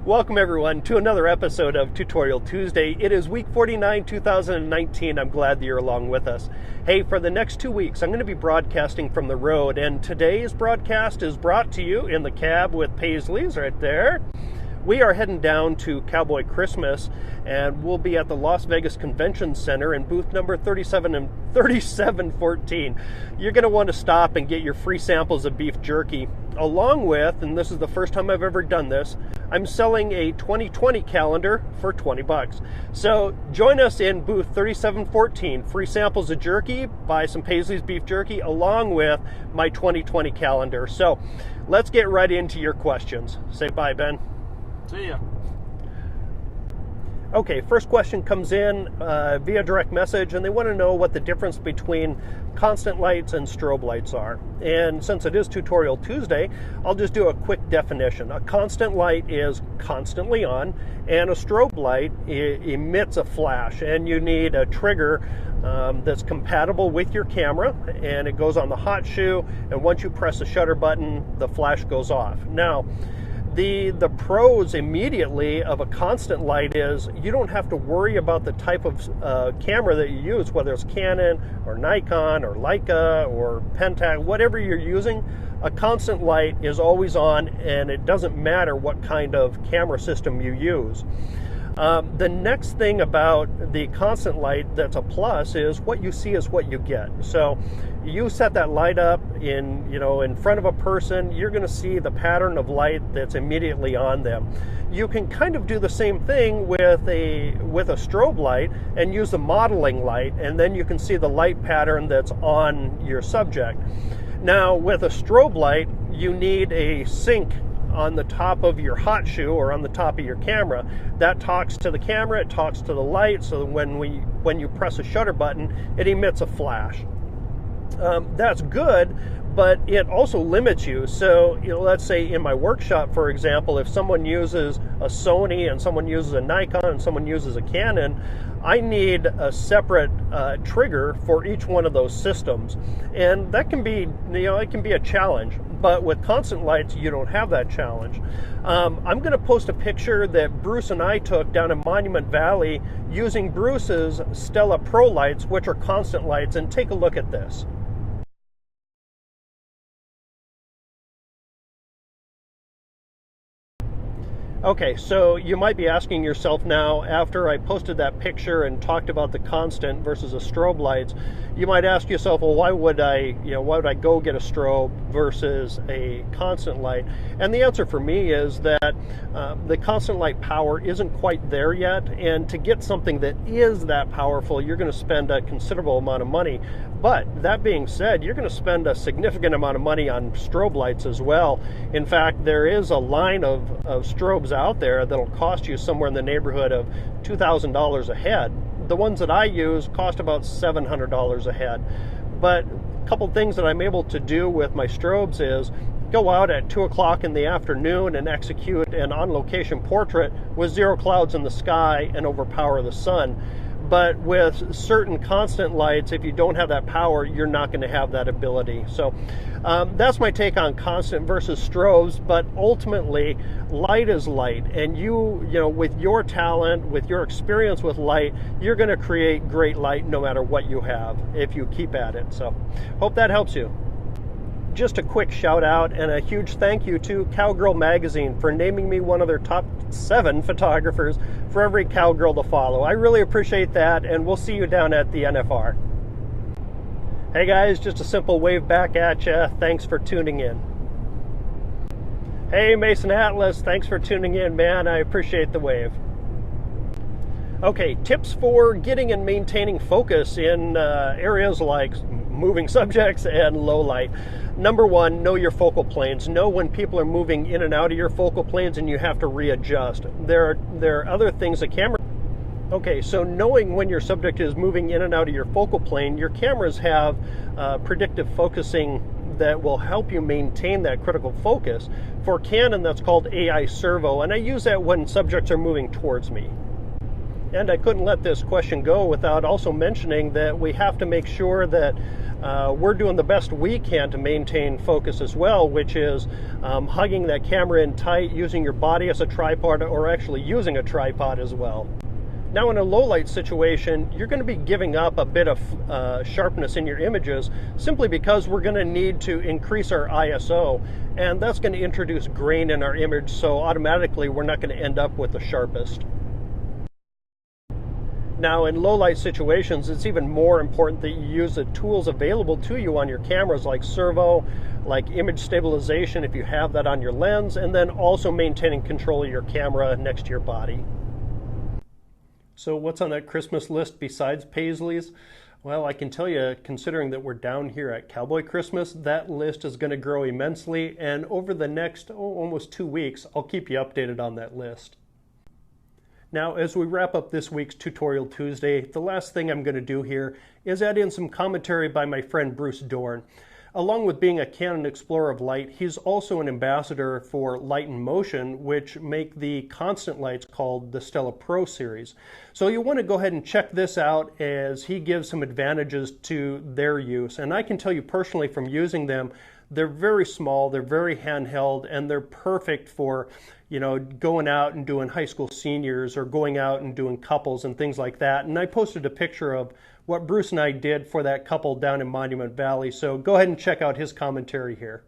Welcome everyone to another episode of Tutorial Tuesday. It is week 49, 2019. I'm glad that you're along with us. Hey, for the next 2 weeks, I'm going to be broadcasting from the road, and today's broadcast is brought to you in the cab with Paisley's right there. We are heading down to Cowboy Christmas, and we'll be at the Las Vegas Convention Center in booth number 3714. You're going to want to stop and get your free samples of beef jerky, along with, and this is the first time I've ever done this, I'm selling a 2020 calendar for 20 bucks. So join us in booth 3714. Free samples of jerky, buy some Paisley's beef jerky, along with my 2020 calendar. So let's get right into your questions. Say bye, Ben. See ya. Okay, first question comes in via direct message, and they want to know what the difference between constant lights and strobe lights are. And since it is Tutorial Tuesday, I'll just do a quick definition. A constant light is constantly on, and a strobe light emits a flash, and you need a trigger that's compatible with your camera, and it goes on the hot shoe, and once you press the shutter button, the flash goes off. Now, the pros immediately of a constant light is you don't have to worry about the type of camera that you use, whether it's Canon or Nikon or Leica or Pentax, whatever you're using. A constant light is always on, and it doesn't matter what kind of camera system you use. The next thing about the constant light that's a plus is what you see is what you get. So you set that light up in front of a person, you're going to see the pattern of light that's immediately on them. You can kind of do the same thing with a strobe light and use the modeling light, and then you can see the light pattern that's on your subject. Now with a strobe light, you need a sync on the top of your hot shoe or on the top of your camera. That talks to the camera, it talks to the light, so when you press a shutter button, it emits a flash. That's good, but it also limits you. So, let's say in my workshop, for example, if someone uses a Sony and someone uses a Nikon and someone uses a Canon, I need a separate trigger for each one of those systems. And that can be, it can be a challenge. But with constant lights, you don't have that challenge. I'm going to post a picture that Bruce and I took down in Monument Valley using Bruce's Stella Pro lights, which are constant lights, and take a look at this. Okay, so you might be asking yourself now, after I posted that picture and talked about the constant versus a strobe lights, you might ask yourself, well, why would I go get a strobe versus a constant light? And the answer for me is that the constant light power isn't quite there yet, and to get something that is that powerful, you're going to spend a considerable amount of money. But that being said, you're going to spend a significant amount of money on strobe lights as well. In fact, there is a line of strobes out there that'll cost you somewhere in the neighborhood of $2,000 a head. The ones that I use cost about $700 a head. But a couple things that I'm able to do with my strobes is go out at 2 o'clock in the afternoon and execute an on-location portrait with zero clouds in the sky and overpower the sun. But with certain constant lights, if you don't have that power, you're not going to have that ability. So that's my take on constant versus strobes. But ultimately, light is light, and with your talent, with your experience with light, you're going to create great light no matter what you have if you keep at it. So hope that helps you. Just a quick shout out and a huge thank you to Cowgirl Magazine for naming me one of their top 7 photographers for every cowgirl to follow. I really appreciate that, and we'll see you down at the NFR. Hey guys, just a simple wave back at you. Thanks for tuning in. Hey Mason Atlas, thanks for tuning in, man. I appreciate the wave. Okay, tips for getting and maintaining focus in areas like moving subjects and low light. Number one, know your focal planes. Know when people are moving in and out of your focal planes and you have to readjust. There are other things a camera... Okay, so knowing when your subject is moving in and out of your focal plane, your cameras have predictive focusing that will help you maintain that critical focus. For Canon, that's called AI servo, and I use that when subjects are moving towards me. And I couldn't let this question go without also mentioning that we have to make sure that we're doing the best we can to maintain focus as well, which is hugging that camera in tight, using your body as a tripod, or actually using a tripod as well. Now, in a low light situation, you're going to be giving up a bit of sharpness in your images simply because we're going to need to increase our ISO, and that's going to introduce grain in our image, so automatically we're not going to end up with the sharpest. Now, in low light situations, it's even more important that you use the tools available to you on your cameras, like servo, like image stabilization if you have that on your lens, and then also maintaining control of your camera next to your body. So what's on that Christmas list besides Paisleys? Well, I can tell you, considering that we're down here at Cowboy Christmas, that list is going to grow immensely, and over the next almost 2 weeks, I'll keep you updated on that list. Now, as we wrap up this week's Tutorial Tuesday, the last thing I'm going to do here is add in some commentary by my friend Bruce Doran. Along with being a Canon explorer of light, he's also an ambassador for Light in Motion, which make the constant lights called the Stella Pro series. So you want to go ahead and check this out, as he gives some advantages to their use. And I can tell you personally from using them, they're very small, they're very handheld, and they're perfect for, you know, going out and doing high school seniors or going out and doing couples and things like that. And I posted a picture of what Bruce and I did for that couple down in Monument Valley. So go ahead and check out his commentary here.